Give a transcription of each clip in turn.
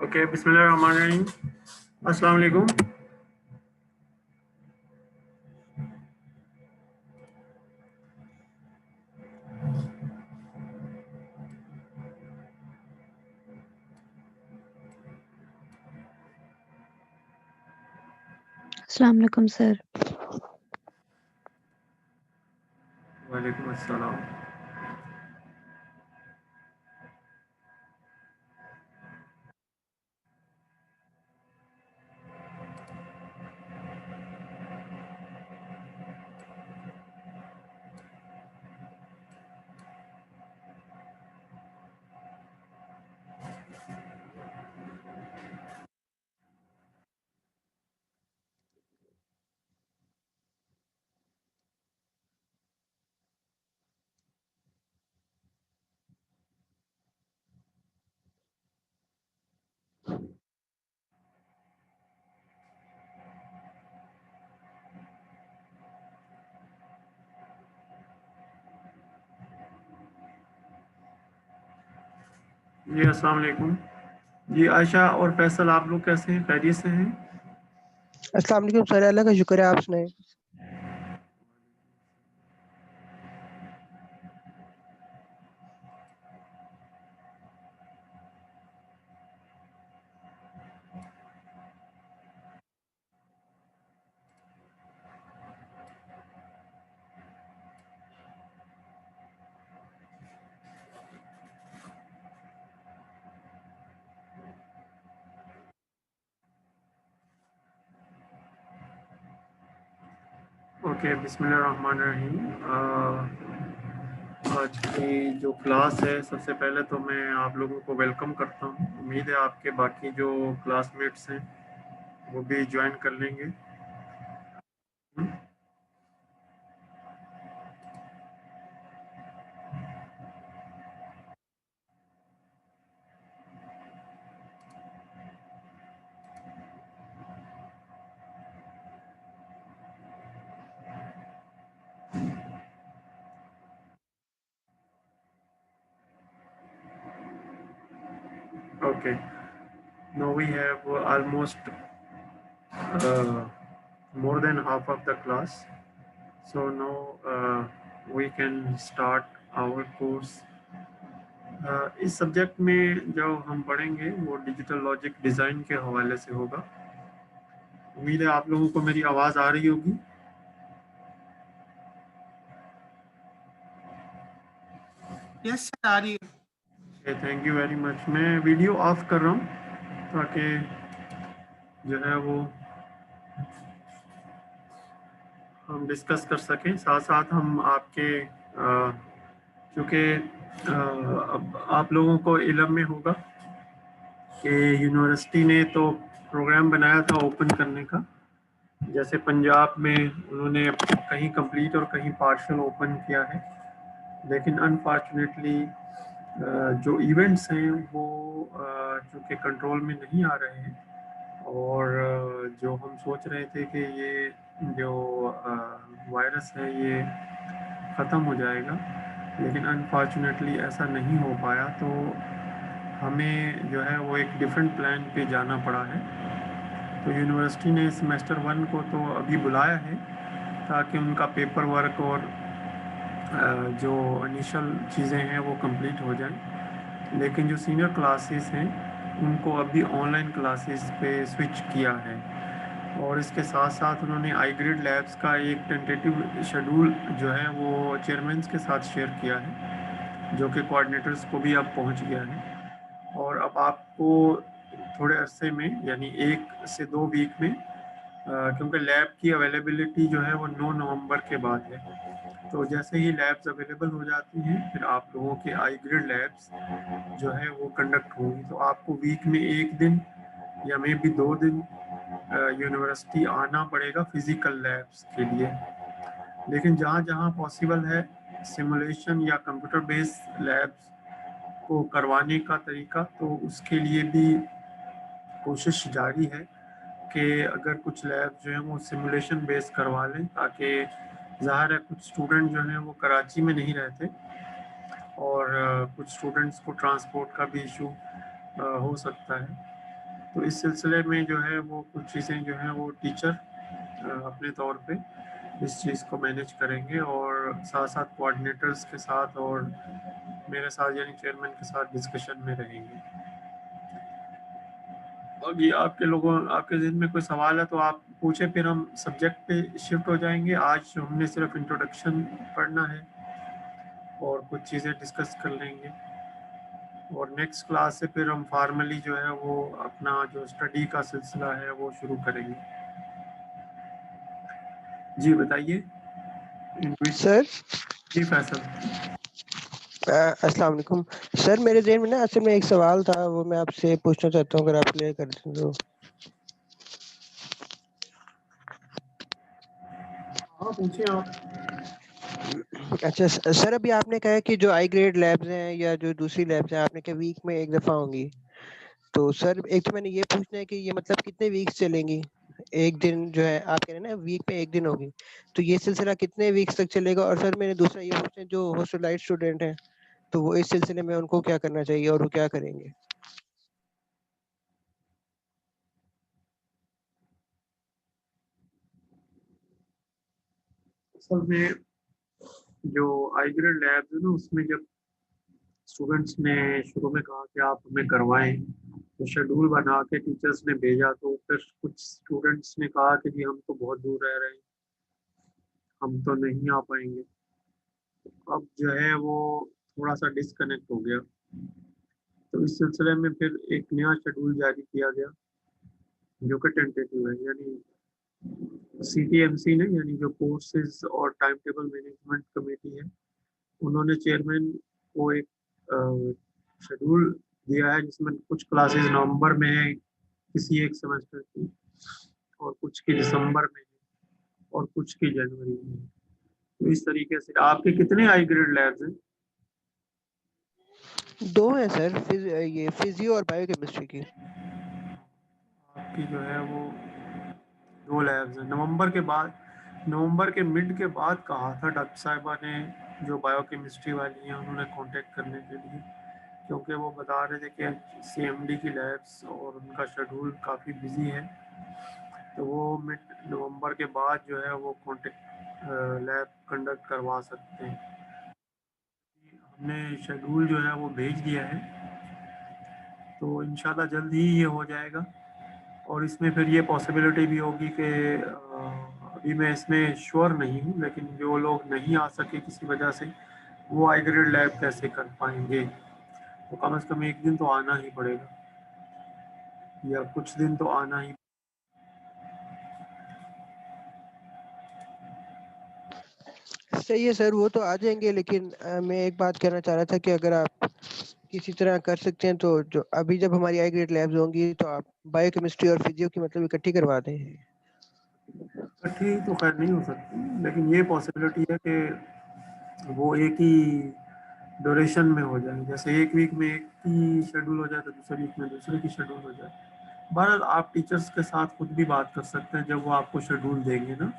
Okay, बिस्मिल्लाहिर्रहमानिर्रहीम। अस्सलाम वालेकुम। अस्सलाम वालेकुम सर। वालेकुम अस्सलाम। जी अस्सलाम वालेकुम। जी आयशा और फैसल, आप लोग कैसे हैं? खैरियत से हैं? अस्सलाम वालेकुम सर, अल्लाह का शुक्र है, आप सुनाएं। ओके, बिस्मिल्लाहिर्रहमानिर्रहीम। आज की जो क्लास है, सबसे पहले तो मैं आप लोगों को वेलकम करता हूँ। उम्मीद है आपके बाकी जो क्लासमेट्स हैं वो भी ज्वाइन कर लेंगे। Okay, now we have almost more than half of the class. So now we can start our course. इस सब्जेक्ट में जो हम पढ़ेंगे वो डिजिटल लॉजिक डिज़ाइन के हवाले से होगा। उम्मीद है आप लोगों को मेरी आवाज़ आ रही होगी। यस सर, आ रही है। Thank you very much. मैं वीडियो ऑफ कर रहा हूँ ताकि जो है वो हम डिस्कस कर सकें, साथ साथ हम आपके चूँकि अब आप लोगों को इल्म में होगा कि यूनिवर्सिटी ने तो प्रोग्राम बनाया था ओपन करने का। जैसे पंजाब में उन्होंने कहीं कंप्लीट और कहीं पार्शियल ओपन किया है, लेकिन अनफॉर्चुनेटली जो इवेंट्स हैं वो चूँकि कंट्रोल में नहीं आ रहे हैं, और जो हम सोच रहे थे कि ये जो वायरस है ये ख़त्म हो जाएगा, लेकिन अनफॉर्चुनेटली ऐसा नहीं हो पाया। तो हमें जो है वो एक डिफरेंट प्लान पे जाना पड़ा है। तो यूनिवर्सिटी ने सेमेस्टर 1 को तो अभी बुलाया है ताकि उनका पेपर वर्क और जो इनिशियल चीज़ें हैं वो कंप्लीट हो जाएं, लेकिन जो सीनियर क्लासेस हैं उनको अभी ऑनलाइन क्लासेस पे स्विच किया है। और इसके साथ साथ उन्होंने आई ग्रेड लैब्स का एक टेंटेटिव शेड्यूल जो है वो चेयरमैन्स के साथ शेयर किया है, जो कि कोऑर्डिनेटर्स को भी अब पहुंच गया है। और अब आपको थोड़े अरसे में, यानी 1 से 2 वीक में, क्योंकि लैब की अवेलेबिलिटी जो है वो 9 नवंबर के बाद है, तो जैसे ही लैब्स अवेलेबल हो जाती हैं फिर आप लोगों के आई ग्रेड लैब्स जो है वो कंडक्ट होंगी। तो आपको वीक में 1 दिन या मे भी 2 दिन यूनिवर्सिटी आना पड़ेगा फिज़िकल लैब्स के लिए। लेकिन जहाँ जहाँ पॉसिबल है सिमुलेशन या कंप्यूटर बेस्ड लैब्स को करवाने का तरीका, तो उसके लिए भी कोशिश जारी है कि अगर कुछ लैब जो है वो सिमुलेशन बेस करवा लें, ताकि ज़ाहिर है कुछ स्टूडेंट जो हैं वो कराची में नहीं रहते और कुछ स्टूडेंट्स को ट्रांसपोर्ट का भी इशू हो सकता है। तो इस सिलसिले में जो है वो कुछ चीज़ें जो है वो टीचर अपने तौर पे इस चीज़ को मैनेज करेंगे और साथ साथ कोऑर्डिनेटर्स के साथ और मेरे साथ यानी चेयरमैन के साथ डिस्कशन में रहेंगे। और ये आपके ज़हन में कोई सवाल है तो आप पूछे, फिर हम सब्जेक्ट पे शिफ्ट हो जाएंगे। आज हमने सिर्फ इंट्रोडक्शन पढ़ना है और कुछ चीज़ें डिस्कस कर लेंगे और नेक्स्ट क्लास से फिर हम फार्मली जो है वो अपना जो स्टडी का सिलसिला है वो शुरू करेंगे। जी बताइए। सर जी फैसल। अस्सलाम वालेकुम सर, मेरे ज़हन में ना असल में एक सवाल था, वो मैं आपसे पूछना चाहता हूँ, अगर आप क्लियर कर दें तो। हाँ पूछिए आप। अच्छा सर, अभी आपने कहा कि जो आई ग्रेड लैब्स हैं या जो दूसरी लैब्स हैं, आपने कहा वीक में एक दफ़ा होंगी। तो सर एक तो मैंने ये पूछना है कि ये मतलब कितने वीक्स चलेंगी? एक दिन जो है आप कह रहे हैं ना वीक में एक दिन होगी, तो ये सिलसिला कितने वीक्स तक चलेगा? और सर मैंने दूसरा ये पूछना है, जो हॉस्टलाइज्ड स्टूडेंट हैं तो वो इस सिलसिले में उनको क्या करना चाहिए और वो क्या करेंगे? असल में जो आई ग्रेड लैब्स है ना, उसमें जब स्टूडेंट्स ने शुरू में कहा कि आप हमें करवाएं, तो शेड्यूल बना के टीचर्स ने भेजा, तो फिर कुछ स्टूडेंट्स ने कहा कि जी हम तो बहुत दूर रह रहे हैं, हम तो नहीं आ पाएंगे। अब जो है वो थोड़ा सा डिस्कनेक्ट हो गया, तो इस सिलसिले में फिर एक नया शेड्यूल जारी किया गया जो कि टेंटेटिव है, यानी सीटीएमसी ने, यानी जो कोर्सेज और टाइम टेबल मैनेजमेंट कमेटी है, उन्होंने चेयरमैन को एक शेड्यूल दिया है जिसमें कुछ क्लासेस नवंबर में है किसी एक सेमेस्टर की, और कुछ की दिसंबर में है, और कुछ की जनवरी में है। तो इस तरीके से आपके कितने हाई ग्रेड लैब्स हैं? 2 हैं सर, ये फिजियो और बायोकेमिस्ट्री की। आपकी जो है वो 2 लैब्स हैं। नवंबर के मिड के बाद कहा था डॉक्टर साहिबा ने, जो बायोकेमिस्ट्री वाली हैं, उन्होंने कांटेक्ट करने के लिए, क्योंकि वो बता रहे थे कि सीएमडी की लैब्स और उनका शेड्यूल काफ़ी बिजी है, तो वो मिड नवंबर के बाद जो है वो कांटेक्ट लैब कंडक्ट करवा सकते हैं। हमने शेड्यूल जो है वो भेज दिया है, तो इंशाल्लाह जल्द ही ये हो जाएगा। और इसमें फिर ये पॉसिबिलिटी भी होगी कि अभी मैं इसमें श्योर नहीं हूँ, लेकिन जो लोग नहीं आ सके किसी वजह से, वो आई ग्रेड लैब कैसे कर पाएंगे, तो कम से कम एक दिन तो आना ही पड़ेगा, या कुछ दिन तो आना ही। सही है सर, वो तो आ जाएंगे, लेकिन मैं एक बात कहना चाह रहा था कि अगर आप किसी तरह कर सकते हैं तो जो अभी जब हमारी आई ग्रेड लैब्स होंगी तो आप बायोकेमिस्ट्री और फिजियो की मतलब इकट्ठी करवा दें। इकट्ठी तो खैर नहीं हो सकती, लेकिन ये पॉसिबिलिटी है कि वो एक ही ड्यूरेशन में हो जाए, जैसे एक वीक में एक की शेड्यूल हो जाए तो दूसरे वीक में दूसरे की शेड्यूल हो जाए। बहरहाल आप टीचर्स के साथ खुद भी बात कर सकते हैं जब वो आपको शेड्यूल देंगे ना।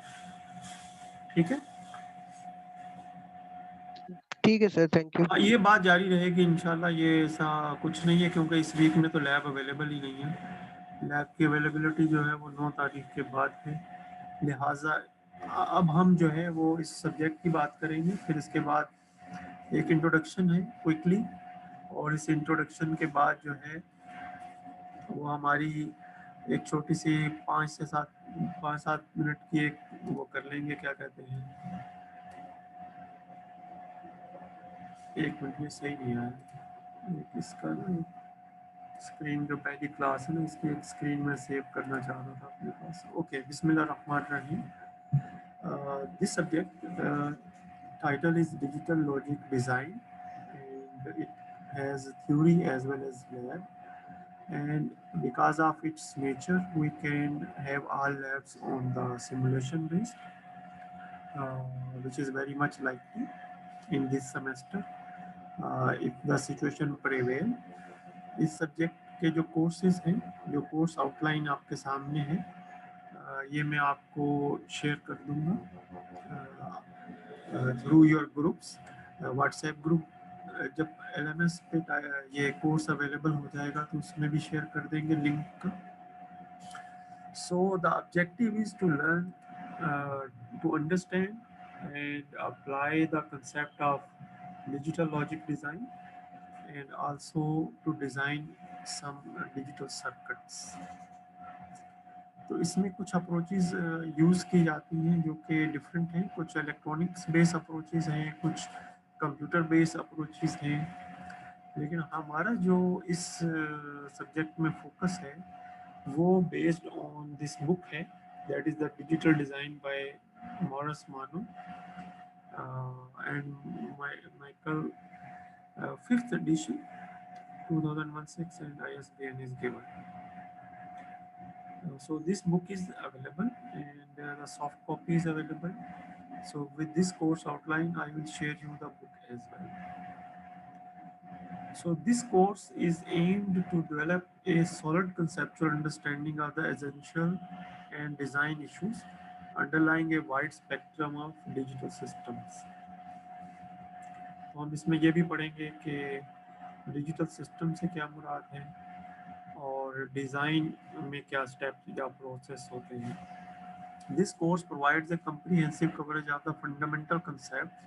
ठीक है। ठीक है सर, थैंक यू। ये बात जारी रहेगी इंशाल्लाह, ये ऐसा कुछ नहीं है, क्योंकि इस वीक में तो लैब अवेलेबल ही नहीं है। लैब की अवेलेबिलिटी जो है वो 9 तारीख के बाद है, लिहाजा अब हम जो है वो इस सब्जेक्ट की बात करेंगे, फिर इसके बाद एक इंट्रोडक्शन है क्विकली, और इस इंट्रोडक्शन के बाद जो है वो हमारी एक छोटी सी 5 से 7 मिनट की एक वो कर लेंगे, क्या कहते हैं, एक मिनट, ये सही नहीं आया, एक इसका ना स्क्रीन, जो पहली क्लास है ना, इसकी एक स्क्रीन में सेव करना चाह रहा था अपने पास। ओके, बिस्मिल्लाह रहमान रहीम। This subject title is digital logic design, and it has theory as well as lab, and because of its nature we can have all labs on the simulation based, which is very much likely in this semester if the situation prevail. इस subject के जो courses हैं, जो course outline आपके सामने है, ये मैं आपको शेयर कर दूंगा through your groups, WhatsApp group जब LMS पे ये कोर्स अवेलेबल हो जाएगा तो उसमें भी शेयर कर देंगे link. So the objective is to learn, to understand and apply the concept of digital logic design, and also to design some digital circuits. तो इसमें कुछ अप्रोचेज यूज़ की जाती हैं जो कि डिफरेंट हैं। कुछ इलेक्ट्रॉनिक्स बेस्ड अप्रोचेज हैं, कुछ कंप्यूटर बेस्ड अप्रोचेज हैं, लेकिन हमारा जो इस सब्जेक्ट में फोकस है वो बेस्ड ऑन दिस बुक है, that is the digital design by Morris मानो and Michael, 5th edition 2016 and ISBN is given. So this book is available and the soft copy is available. So with this course outline I will share you the book as well. So this course is aimed to develop a solid conceptual understanding of the essential and design issues underlying a wide spectrum of digital systems. तो हम इसमें ये भी पढ़ेंगे कि digital system से क्या मुराद है और डिज़ाइन में क्या स्टेप्स या प्रोसेस होते हैं। This course provides a comprehensive coverage of the fundamental concepts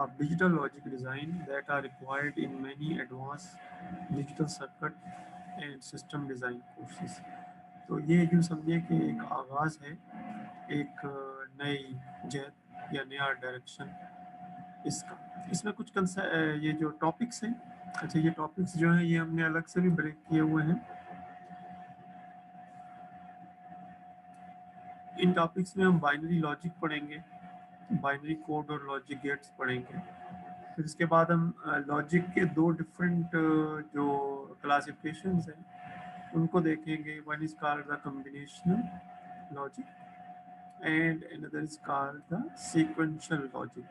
of digital logic design that are required in many advanced digital circuit and system design courses. तो ये यूँ समझिए कि एक आगाज़ है एक नई जहत या नया डायरेक्शन इसका। इसमें कुछ ये जो टॉपिक्स हैं, अच्छा ये टॉपिक्स जो हैं ये हमने अलग से भी ब्रेक किए हुए हैं। इन टॉपिक्स में हम बाइनरी लॉजिक पढ़ेंगे, बाइनरी कोड और लॉजिक गेट्स पढ़ेंगे। फिर इसके बाद हम लॉजिक के दो डिफरेंट जो क्लासिफिकेशंस हैं उनको देखेंगे। One is called the combinational logic and another is called the sequential logic.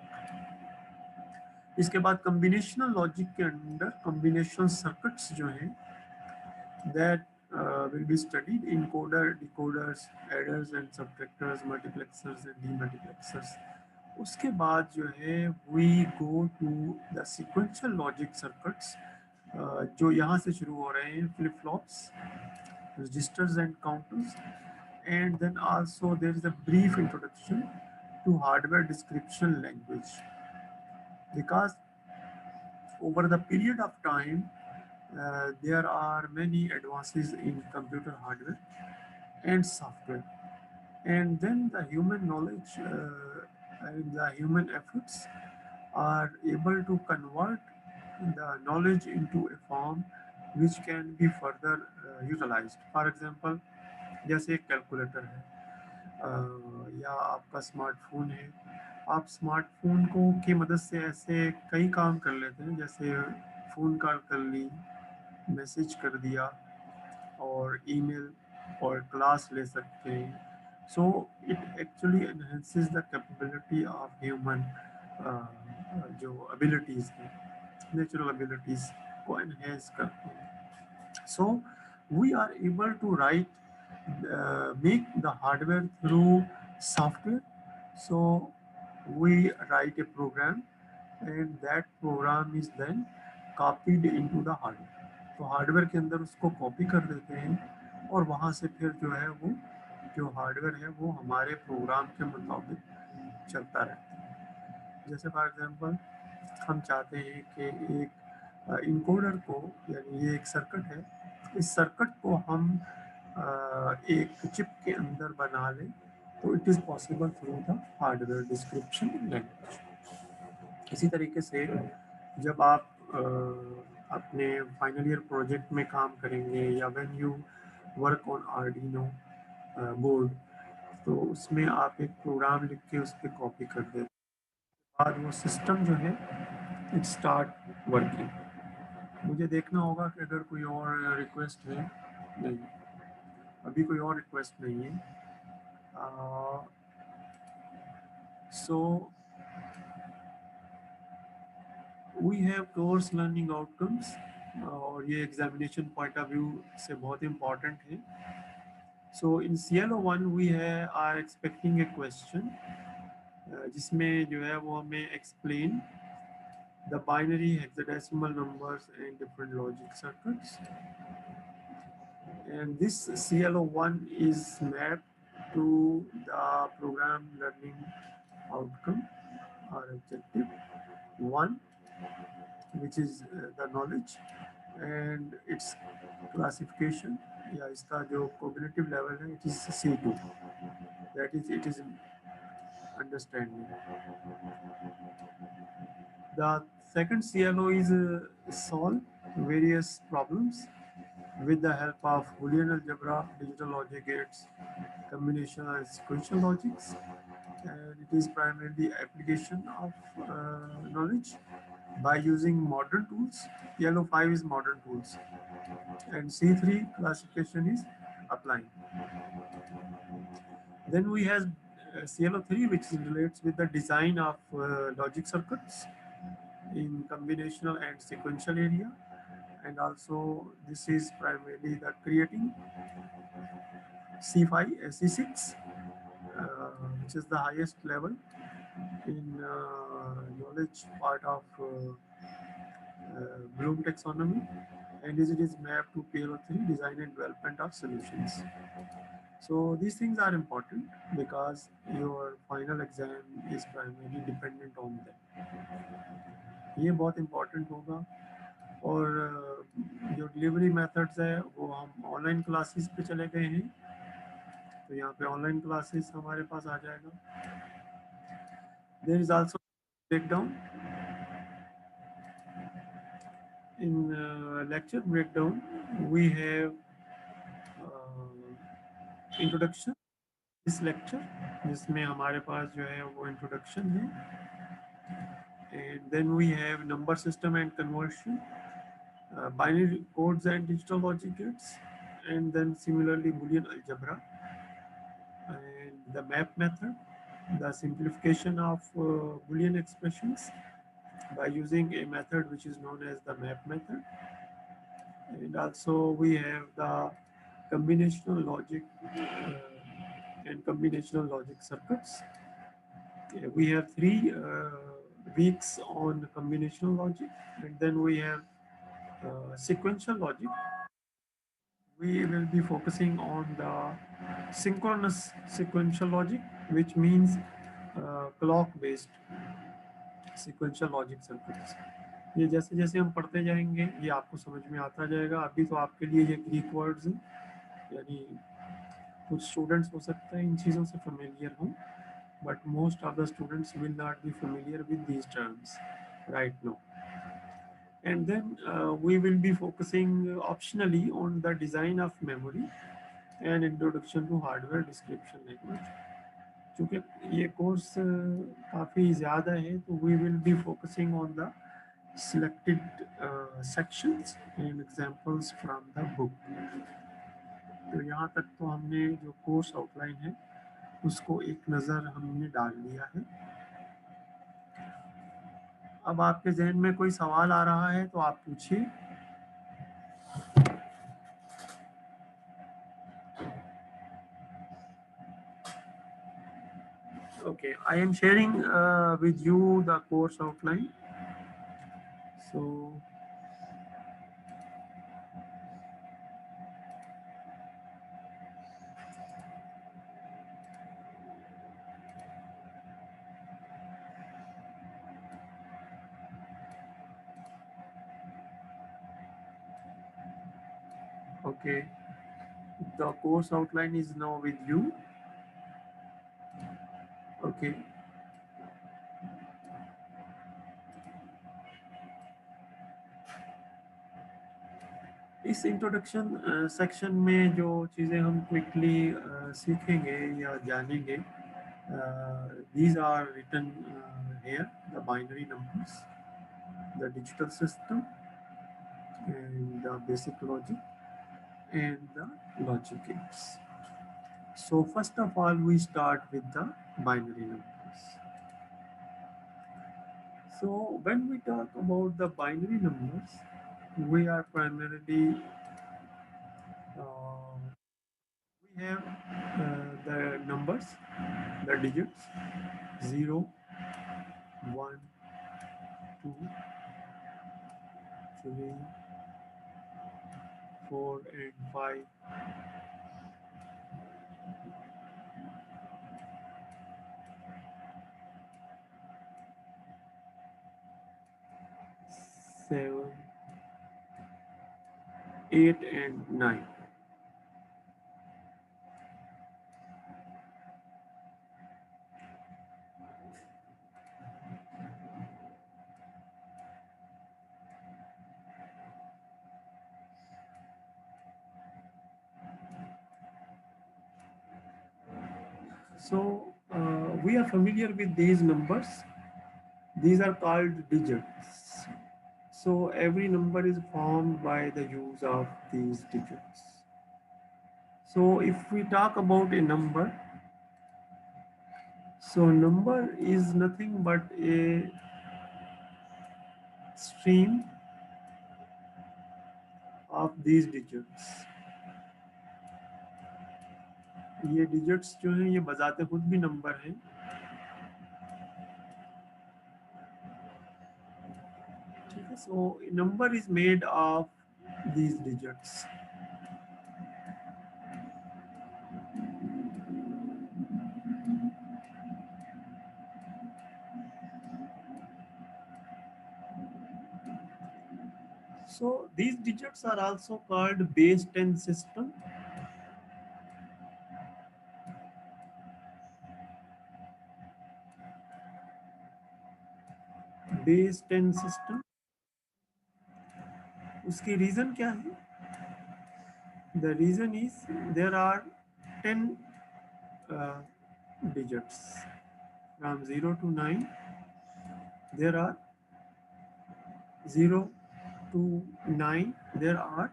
इसके बाद कॉम्बिनेशनल लॉजिक के अंदर कॉम्बिनेशनल सर्किट्स जो हैं that will be studied, encoder, decoders, adders and subtractors, multiplexers and demultiplexers. उसके बाद जो है we go to the sequential logic circuits, जो यहाँ से शुरू हो रहे हैं, flip flops, registers and counters, and then also there is a brief introduction to hardware description language, because over the period of time there are many advances in computer hardware and software, and then the human knowledge and the human efforts are able to convert the knowledge into a form which can be further utilized. For example, जैसे एक calculator है या आपका smartphone है, आप smartphone को की मदद से ऐसे कई काम कर लेते हैं, जैसे फ़ोन कॉल कर ली, मैसेज कर दिया और ईमेल और क्लास ले सकते हैं। So it actually enhances the capability of human, जो एबिलिटीज़ हैं, नेचुरल एबिलिटीज़ को एनहेंस करते हैं। So we are able to write make the hardware through software. So we write a program and that program is then copied into the hardware. तो hardware के अंदर उसको copy कर देते हैं और वहाँ से फिर जो है वो जो हार्डवेयर है वो हमारे प्रोग्राम के मुताबिक चलता रहता है। जैसे फॉर एग्जांपल हम चाहते हैं कि एक इनकोडर को, यानी ये एक सर्किट है, इस सर्किट को हम एक चिप के अंदर बना लें तो it is possible through the hardware description language. इसी तरीके से जब आप अपने फाइनल ईयर प्रोजेक्ट में काम करेंगे या when you work on Arduino board, तो उसमें आप एक प्रोग्राम लिख के उस पर कॉपी कर देते हैं, बाद वो सिस्टम जो है इट स्टार्ट वर्किंग। मुझे देखना होगा कि अगर कोई और रिक्वेस्ट है। नहीं, अभी कोई और रिक्वेस्ट नहीं है। So we have course learning outcomes, और ये एग्जामिनेशन पॉइंट ऑफ व्यू से बहुत इम्पॉर्टेंट है। सो इन CLO1 वी है आर एक्सपेक्टिंग ए क्वेश्चन जिसमें जो है वो हमें explain the binary hexadecimal numbers and different logic circuits. And this CLO1 is mapped to the program learning outcome or objective 1, which is the knowledge, and its classification या इसका जो cognitive level है, it is C2, that is it is understanding. The second CLO is solve various problems with the help of Boolean algebra, digital logic gates, combination and sequential logics, and it is primarily application of knowledge by using modern tools. Yellow 5 is modern tools, and C3 classification is applying. Then we have CLO3, which relates with the design of logic circuits in combinational and sequential area, and also this is primarily the creating. C5, C6, which is the highest level in knowledge part of Bloom taxonomy, and it is mapped to PLO3, design and development of solutions. So these things are important because your final exam is primarily dependent on them. ये बहुत important होगा, और जो delivery methods है वो हम online classes पे चले गए हैं, तो यहाँ पे ऑनलाइन क्लासेस हमारे पास आ जाएगा. There is also breakdown. In lecture breakdown, we have introduction. इस lecture जिसमें हमारे पास जो है वो introduction है, and then we have number system and conversion, binary codes and digital logic gates, and then similarly Boolean algebra, and the map method, the simplification of Boolean expressions by using a method which is known as the map method. And also we have the combinational logic and combinational logic circuits. We have 3 weeks on combinational logic, and then we have sequential logic. We will be focusing on the synchronous sequential logic, which means clock based sequential logic circuits. ये जैसे जैसे हम पढ़ते जाएंगे ये आपको समझ में आता जाएगा. अभी तो आपके लिए ये ग्रीक वर्ड्स हैं, यानी कुछ स्टूडेंट्स हो सकता है इन चीज़ों से फेमिलियर हों, but most of the students will not be familiar with these terms right now. And then we will be focusing optionally on the design of memory and introduction to hardware description language. चूँकि ये course काफ़ी ज़्यादा है, तो we will be focusing on the selected sections and examples from the book. तो यहाँ तक तो हमने जो कोर्स आउटलाइन है उसको एक नज़र हमने डाल लिया है. अब आपके जहन में कोई सवाल आ रहा है तो आप पूछिए. Okay, I am sharing with you the course outline. So okay, the course outline is now with you. Okay. इस इंट्रोडक्शन सेक्शन में जो चीज़ें हम क्विकली सीखेंगे या जानेंगे, these are written here, the binary numbers, the digital system, and the basic logic, and the logic gates. So first of all, we start with the binary numbers. So when we talk about the binary numbers, we are primarily we have the numbers, the digits 0, 1, 2, 3, 4 and 5. 7, 8 and 9. So we are familiar with these numbers. These are called digits. So every number is formed by the use of these digits. So if we talk about a number, so number is nothing but a stream of these digits. ये digits जो हैं ये बजाते खुद भी number हैं. ठीक है, so a number is made of these digits. So these digits are also called base 10 system. Base 10 system. उसकी reason क्या है? The reason is there are 10 digits from 0 to 9. There are 0 to 9. There are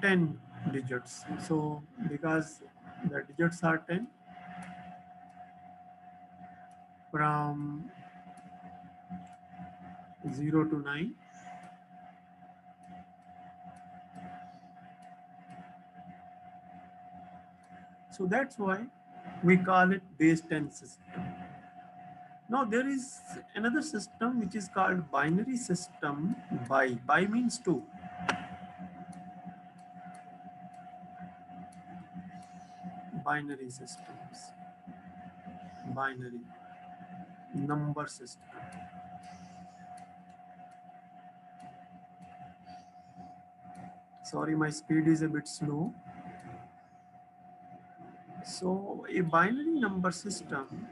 10 digits. So because the digits are 10, from 0 to 9, so that's why we call it base 10 system. Now there is another system which is called binary system. Bi means 2. Binary systems. Binary number system. Sorry, my speed is a bit slow. So a binary number system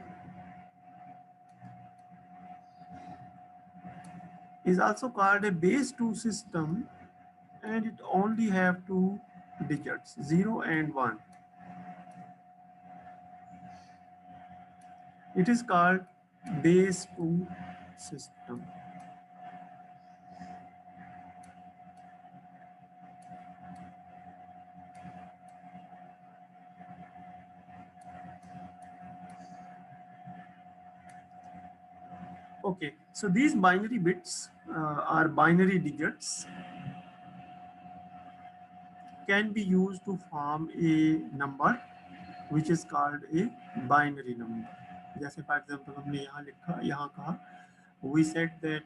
is also called a base 2 system, and it only have 2 digits, 0 and 1. It is called base 2 system. Okay, so these binary bits are binary digits, can be used to form a number which is called a binary number. जैसे for example हमने यहाँ लिखा, यहाँ कहा, we said that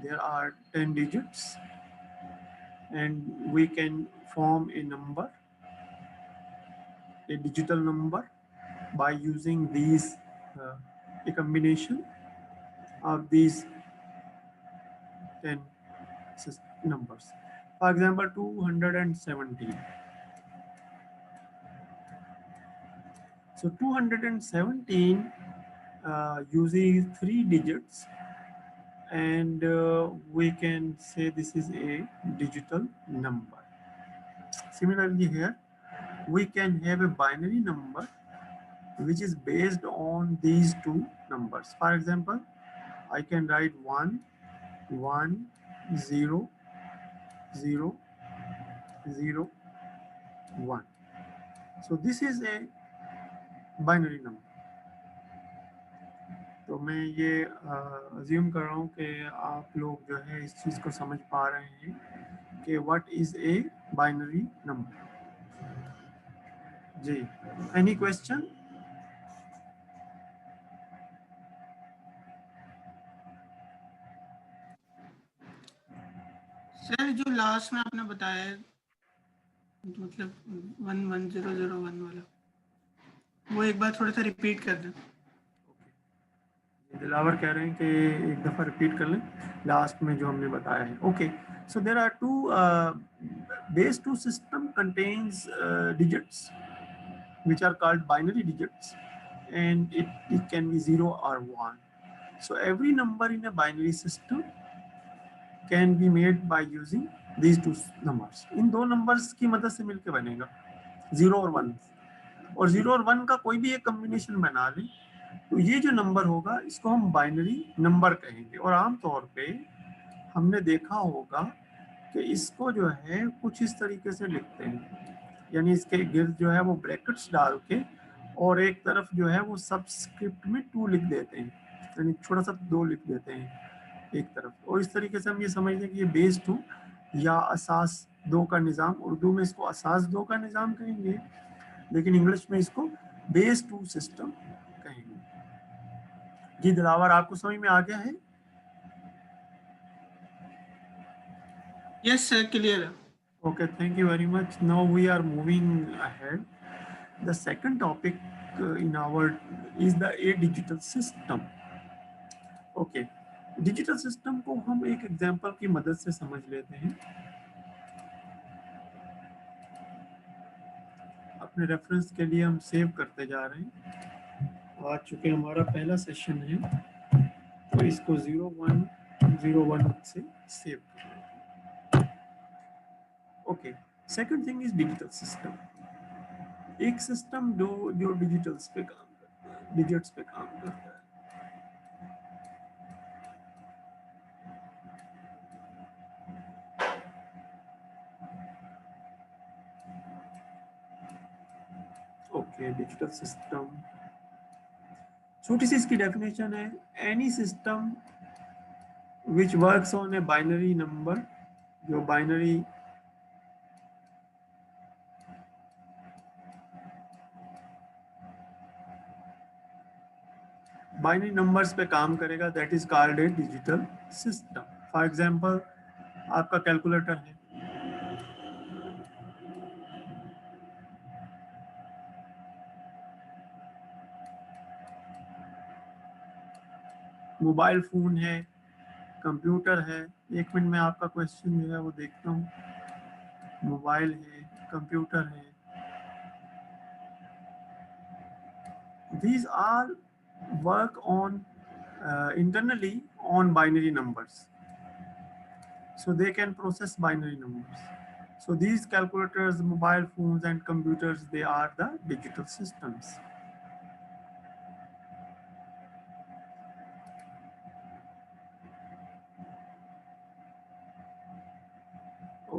there are 10 digits and we can form a number, a digital number, by using these a combination of these 10 numbers. For example, 217. So 217 uses 3 digits, and we can say this is a digital number. Similarly here, we can have a binary number which is based on these 2 numbers. For example, I can write 1, 1, 0, 0, 0, 1. So this is a binary number. तो मैं ये assume कर रहा हूँ कि आप लोग जो है इस चीज़ को समझ पा रहे हैं कि what is a binary number. जी, एनी क्वेश्चन? सर जो लास्ट में आपने बताया है, मतलब 11001 वाला, वो एक बार थोड़ा सा रिपीट कर दें। दिलावर कह रहे हैं कि एक दफ़ा रिपीट कर लें लास्ट में जो हमने बताया है. Okay, so there are two base 2 system contains digits which are called binary digits, and it can be 0 or 1. So every number in a binary system can be made by using these two numbers. इन दो numbers की मदद से मिलके बनेगा 0 और 1, और 0 और 1 का कोई भी एक कम्बिनेशन बना लें तो ये जो नंबर होगा इसको हम बाइनरी नंबर कहेंगे. और आमतौर पे हमने देखा होगा कि इसको जो है कुछ इस तरीके से लिखते हैं, यानी इसके गिर्द जो है वो ब्रैकेट्स डाल के और एक तरफ जो है वो सबस्क्रिप्ट में 2 लिख देते हैं, यानी छोटा सा 2 लिख देते हैं एक तरफ. और इस तरीके से हम ये समझते हैं कि ये बेस 2 या असास 2 का निज़ाम, उर्दू में इसको असास 2 का निज़ाम कहेंगे, लेकिन इंग्लिश में इसको बेस 2 सिस्टम कहेंगे. जी दिलावर, आपको समझ में आ गया है? यस सर, क्लियर है. Okay, thank you very much. Now we are moving ahead. The second topic in our is the a digital system. Okay, digital system को हम एक एग्जांपल की मदद से समझ लेते हैं. अपने रेफरेंस के लिए हम सेव करते जा रहे हैं. आज चूंकि हमारा पहला सेशन है तो इसको 0101 से सेव करें. Okay, second thing is digital system. एक सिस्टम जो डिजिटल्स पे काम करता है, डिजिट्स पे काम करता है. ओके, डिजिटल सिस्टम छोटी सी इसकी डेफिनेशन है, any system which works on A binary number, जो बाइनरी नंबर्स पे काम करेगा, that is called a digital system. For example आपका कैलकुलेटर है, मोबाइल फोन है, कंप्यूटर है. एक मिनट में आपका क्वेश्चन जो है वो देखता हूँ. मोबाइल है, कंप्यूटर है, these all work on internally on binary numbers, so they can process binary numbers. So these calculators, mobile phones and computers, they are the digital systems.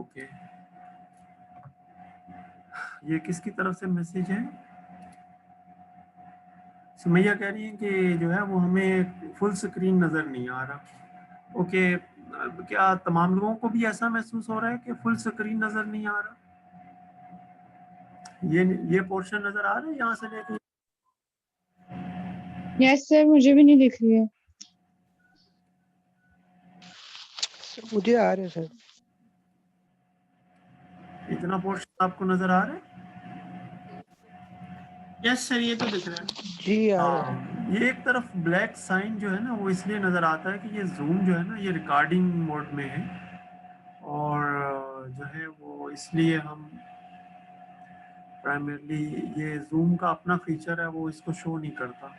Okay, ये किसकी तरफ से मैसेज है? सुमैया कह रही है कि जो है वो हमें फुल स्क्रीन नज़र नहीं आ रहा. ओके, क्या तमाम लोगों को भी ऐसा महसूस हो रहा है कि फुल स्क्रीन नज़र नहीं आ रहा? ये पोर्शन नज़र आ रहा है यहाँ से लेके? यस सर, मुझे भी नहीं दिख रही है. मुझे आ रहे हैं सर. इतना पोर्शन आपको नज़र आ रहा है? यस सर, ये तो दिख रहा है. जी आ रहा है. हाँ, ये एक तरफ ब्लैक साइन जो है ना वो इसलिए नज़र आता है कि ये जूम जो है ना ये रिकॉर्डिंग मोड में है, और जो है वो इसलिए हम प्राइमरली ये जूम का अपना फीचर है वो इसको शो नहीं करता.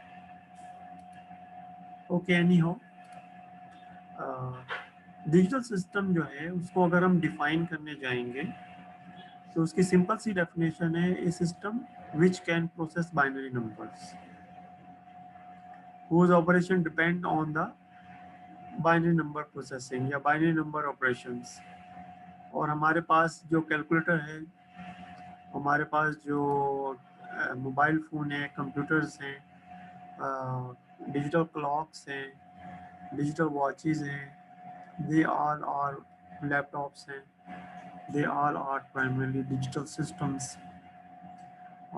ओके, एनी हो, डिजिटल सिस्टम जो है उसको अगर हम डिफाइन करने जाएंगे तो उसकी सिंपल सी डेफिनेशन है, a system which can process binary numbers whose operation depend on the binary number processing या binary number operations. और हमारे पास जो कैलकुलेटर है, हमारे पास जो मोबाइल फ़ोन है, कंप्यूटर्स हैं, डिजिटल क्लॉक्स हैं, डिजिटल वॉचेस हैं, दे ऑल आर लैपटॉप्स हैं, they all are primarily digital systems.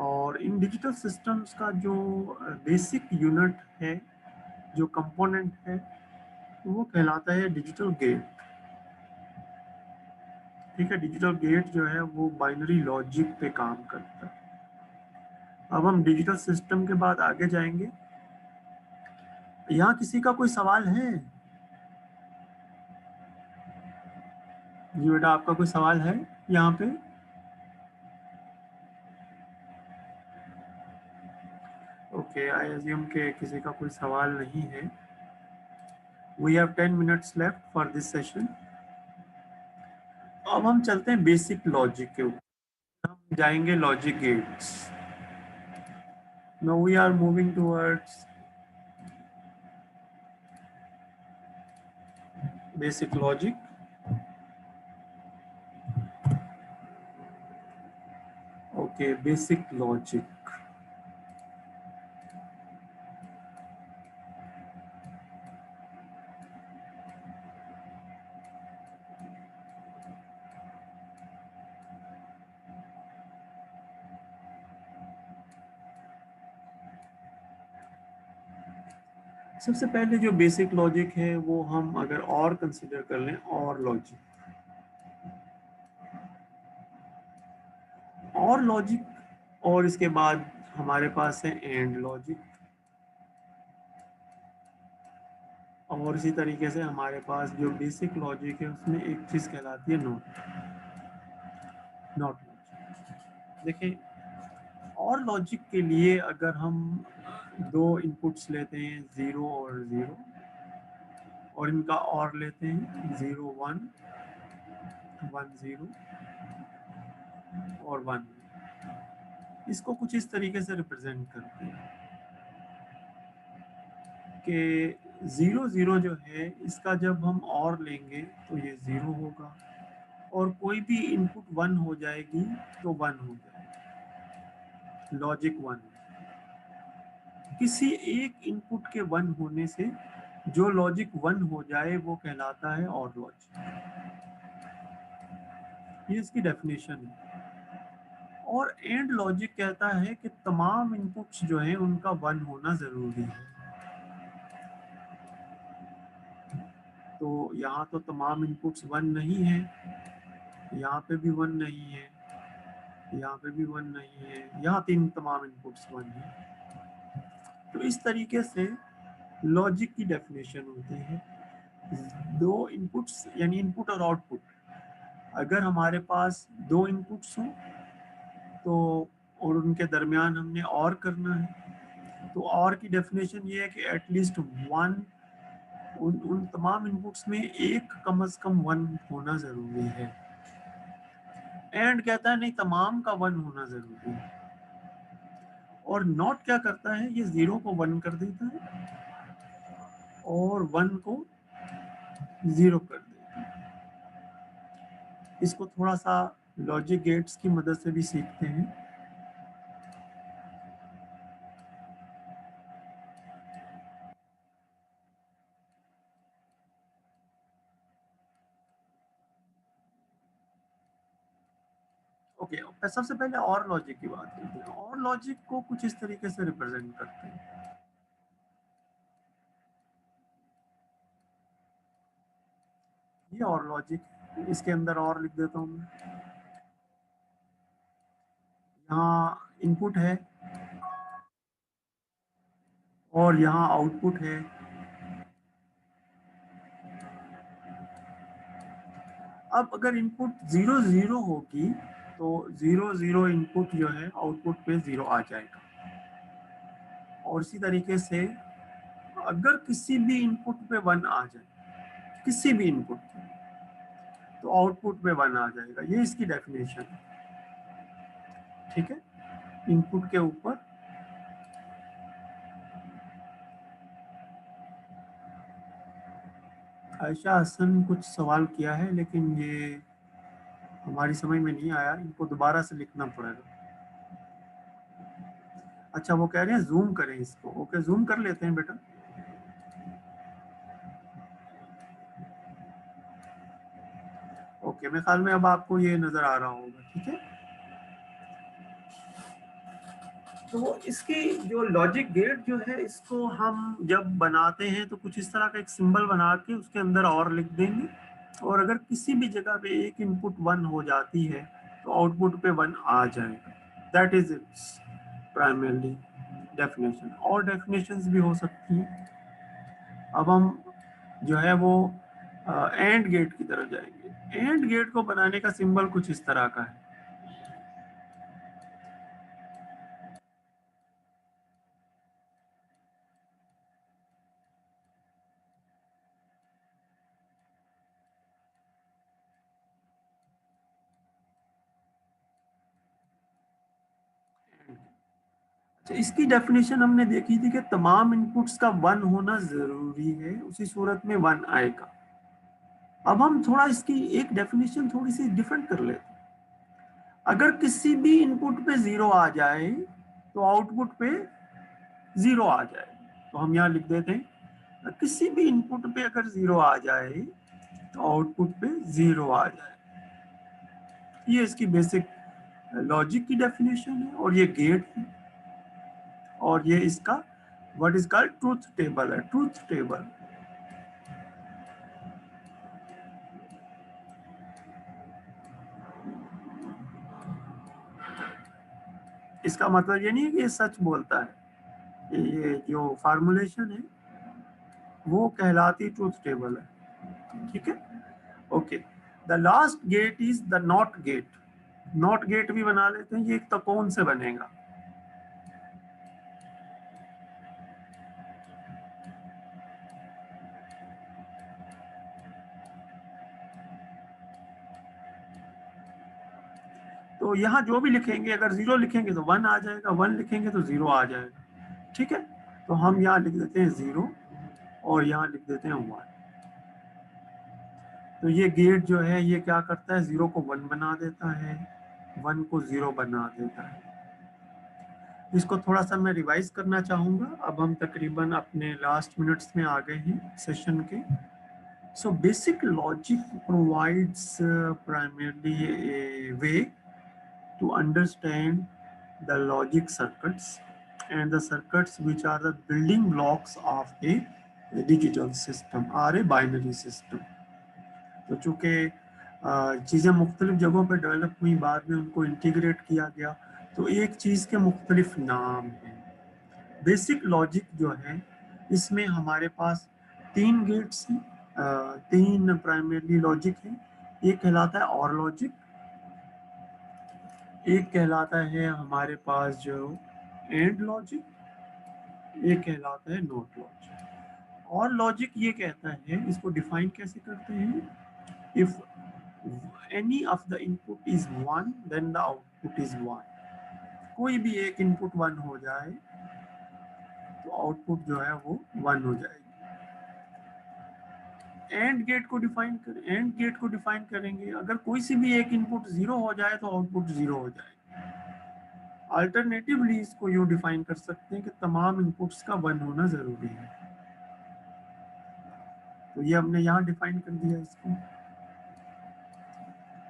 और इन डिजिटल सिस्टम्स का जो बेसिक यूनिट है, जो कंपोनेंट है, वो कहलाता है डिजिटल गेट. ठीक है, डिजिटल गेट जो है वो बाइनरी लॉजिक पे काम करता है। अब हम डिजिटल सिस्टम के बाद आगे जाएंगे। यहाँ किसी का कोई सवाल है? जी बेटा, आपका कोई सवाल है यहाँ पे? ओके, आई अज्यूम के किसी का कोई सवाल नहीं है। We have 10 minutes left for this session. अब हम चलते हैं बेसिक लॉजिक के ऊपर। हम जाएंगे logic gates. Now we are moving towards basic logic. Okay, basic logic. सबसे पहले जो बेसिक लॉजिक है वो हम अगर और कंसिडर कर लें, और लॉजिक, और लॉजिक, और इसके बाद हमारे पास है एंड लॉजिक, और इसी तरीके से हमारे पास जो बेसिक लॉजिक है उसमें एक चीज कहलाती है नॉट लॉजिक। देखें, और लॉजिक के लिए अगर हम दो इनपुट्स लेते हैं 0 और 0, और इनका और लेते हैं 0 1 1 0 और 1, इसको कुछ इस तरीके से रिप्रेजेंट करते हैं कि 0 0 जो है इसका जब हम और लेंगे तो ये 0 होगा, और कोई भी इनपुट 1 हो जाएगी तो 1 हो जाएगी, लॉजिक 1। किसी एक इनपुट के 1 होने से जो लॉजिक 1 हो जाए वो कहलाता है और लॉजिक। ये इसकी डेफिनेशन है। और एंड लॉजिक कहता है कि तमाम इनपुट्स जो हैं उनका 1 होना जरूरी है। तो यहाँ तो तमाम इनपुट्स 1 नहीं है, यहाँ पे भी 1 नहीं है, यहाँ पे भी 1 नहीं है, यहाँ तीन तमाम इनपुट्स 1 है। तो इस तरीके से लॉजिक की डेफिनेशन होती है। दो इनपुट्स यानी इनपुट और आउटपुट, अगर हमारे पास दो इनपुट्स हों तो और उनके दरमियान हमने और करना है, तो और की डेफिनेशन ये है कि एटलीस्ट वन, उन तमाम इनपुट्स में एक कम से कम 1 होना जरूरी है। एंड कहता है नहीं, तमाम का 1 होना जरूरी है। और नॉट क्या करता है, ये 0 को 1 कर देता है और 1 को 0 कर देता है। इसको थोड़ा सा लॉजिक गेट्स की मदद से भी सीखते हैं। ओके, सबसे पहले और लॉजिक की बात करते हैं। और लॉजिक को कुछ इस तरीके से रिप्रेजेंट करते हैं। ये और लॉजिक, इसके अंदर और लिख देता हूँ मैं। यहाँ इनपुट है और यहाँ आउटपुट है। अब अगर इनपुट 0 0 होगी तो 0 0 इनपुट जो है आउटपुट पे 0 आ जाएगा। और इसी तरीके से अगर किसी भी इनपुट पे 1 आ जाए, किसी भी इनपुट पे, तो आउटपुट पे 1 आ जाएगा। ये इसकी डेफिनेशन है। ठीक है, इनपुट के ऊपर आयशा हसन कुछ सवाल किया है, लेकिन ये हमारी समझ में नहीं आया, इनको दोबारा से लिखना पड़ेगा। अच्छा, वो कह रहे हैं जूम करें इसको। ओके, जूम कर लेते हैं बेटा। ओके, मेरे ख्याल में अब आपको ये नजर आ रहा होगा। ठीक है, तो इसकी जो लॉजिक गेट जो है, इसको हम जब बनाते हैं तो कुछ इस तरह का एक सिंबल बना के उसके अंदर और लिख देंगे, और अगर किसी भी जगह पे एक इनपुट 1 हो जाती है तो आउटपुट पे 1 आ जाएगा। That is it's primarily definition. और डेफिनेशंस भी हो सकती हैं। अब हम जो है वो एंड गेट की तरफ जाएंगे। एंड गेट को बनाने का सिंबल कुछ इस तरह का है। इसकी डेफिनेशन हमने देखी थी कि तमाम इनपुट्स का 1 होना जरूरी है, उसी सूरत में 1 आएगा। अब हम थोड़ा इसकी एक डेफिनेशन थोड़ी सी डिफरेंट कर लेते हैं। अगर किसी भी इनपुट पे 0 आ जाए तो आउटपुट पे 0 आ जाए। तो हम यहाँ लिख देते हैं किसी भी इनपुट पे अगर 0 आ जाए तो आउटपुट पे 0 आ जाए। ये इसकी बेसिक लॉजिक की डेफिनेशन है। और ये गेट है और ये इसका what is called truth table है। ट्रूथ टेबल इसका मतलब ये नहीं है कि ये सच बोलता है। ये जो फार्मूलेशन है वो कहलाती ट्रूथ टेबल है। ठीक है, okay. The last gate is the not gate. Not gate भी बना लेते हैं। ये एक त्रिकोण से बनेगा। तो यहाँ जो भी लिखेंगे, अगर 0 लिखेंगे तो 1 आ जाएगा, 1 लिखेंगे तो 0 आ जाएगा। ठीक है, तो हम यहाँ लिख देते हैं 0 और यहाँ लिख देते हैं 1। तो ये गेट जो है ये क्या करता है, 0 को 1 बना देता है, 1 को 0 बना देता है। इसको थोड़ा सा मैं रिवाइज करना चाहूँगा। अब हम तकरीबन अपने लास्ट मिनट्स में आ गए हैं सेशन के। So basic logic provides primarily a way to understand the logic circuits and the circuits which are the building blocks of a digital system or a binary system. तो चूँकि चीज़ें मुख्तलिफ जगहों पर डेवलप हुई, बाद में उनको इंटीग्रेट किया गया, तो एक चीज़ के मुख्तलिफ नाम हैं। बेसिक लॉजिक जो है इसमें हमारे पास 3 गेट्स हैं, 3 प्राइमरी लॉजिक है। एक कहलाता है और लॉजिक, एक कहलाता है हमारे पास जो एंड लॉजिक, एक कहलाता है नॉट लॉजिक। और लॉजिक ये कहता है, इसको डिफाइन कैसे करते हैं, if any of the input is 1 then the output is 1। कोई भी एक इनपुट 1 हो जाए तो आउटपुट जो है वो 1 हो जाएगी। एंड गेट को डिफाइन करें, एंड गेट को डिफाइन करेंगे, अगर कोई सी भी एक इनपुट 0 हो जाए तो आउटपुट 0 हो जाए। अल्टरनेटिवली इसको यूं डिफाइन कर सकते हैं कि तमाम इनपुट्स का 1 होना जरूरी है। तो ये हमने यहाँ डिफाइन कर दिया इसको।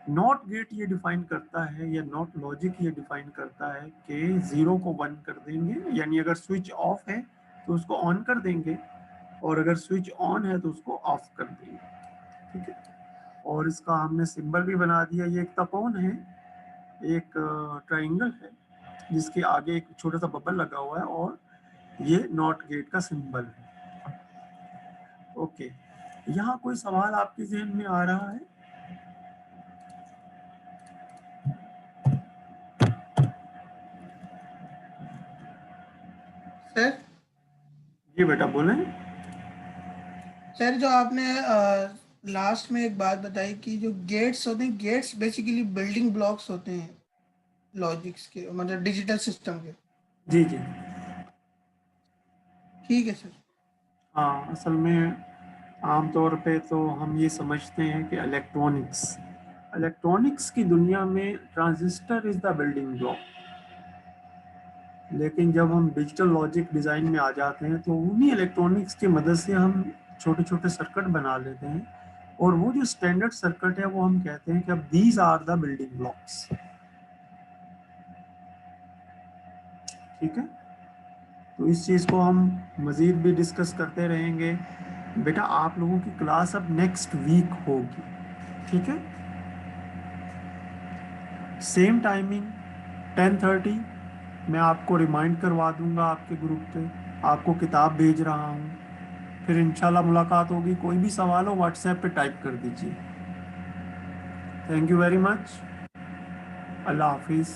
नॉट गेट ये डिफाइन करता है, या नॉट लॉजिक ये डिफाइन करता है कि 0 को 1 कर देंगे, यानी अगर स्विच ऑफ है तो उसको ऑन कर देंगे, और अगर स्विच ऑन है तो उसको ऑफ कर देंगे। ठीक है, और इसका हमने सिंबल भी बना दिया। ये एक त्रिकोण है, एक ट्रायंगल है जिसके आगे एक छोटा सा बबल लगा हुआ है, और ये नॉट गेट का सिंबल है। ओके, यहाँ कोई सवाल आपके जहन में आ रहा है? सर जी बेटा बोलें। सर जो आपने लास्ट में एक बात बताई कि जो गेट्स होते हैं, गेट्स बेसिकली बिल्डिंग ब्लॉक्स होते हैं लॉजिक्स के, मतलब डिजिटल सिस्टम के। जी जी ठीक है सर। हाँ, असल में आमतौर पे तो हम ये समझते हैं कि इलेक्ट्रॉनिक्स की दुनिया में transistor is the building block, लेकिन जब हम डिजिटल लॉजिक डिज़ाइन में आ जाते हैं तो उन्हीं इलेक्ट्रॉनिक्स की मदद से हम छोटे छोटे सर्किट बना लेते हैं, और वो जो स्टैंडर्ड सर्किट है वो हम कहते हैं कि अब these are the building blocks. ठीक है, तो इस चीज़ को हम मज़ीद भी डिस्कस करते रहेंगे। बेटा आप लोगों की क्लास अब नेक्स्ट वीक होगी, ठीक है, सेम टाइमिंग 10:30 मैं आपको रिमाइंड करवा दूंगा आपके ग्रुप पे, आपको किताब भेज रहा हूँ, फिर इंशाल्लाह मुलाकात होगी। कोई भी सवाल हो व्हाट्सएप पे टाइप कर दीजिए। थैंक यू वेरी मच, अल्लाह हाफिज़।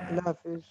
अल्लाह हाफिज।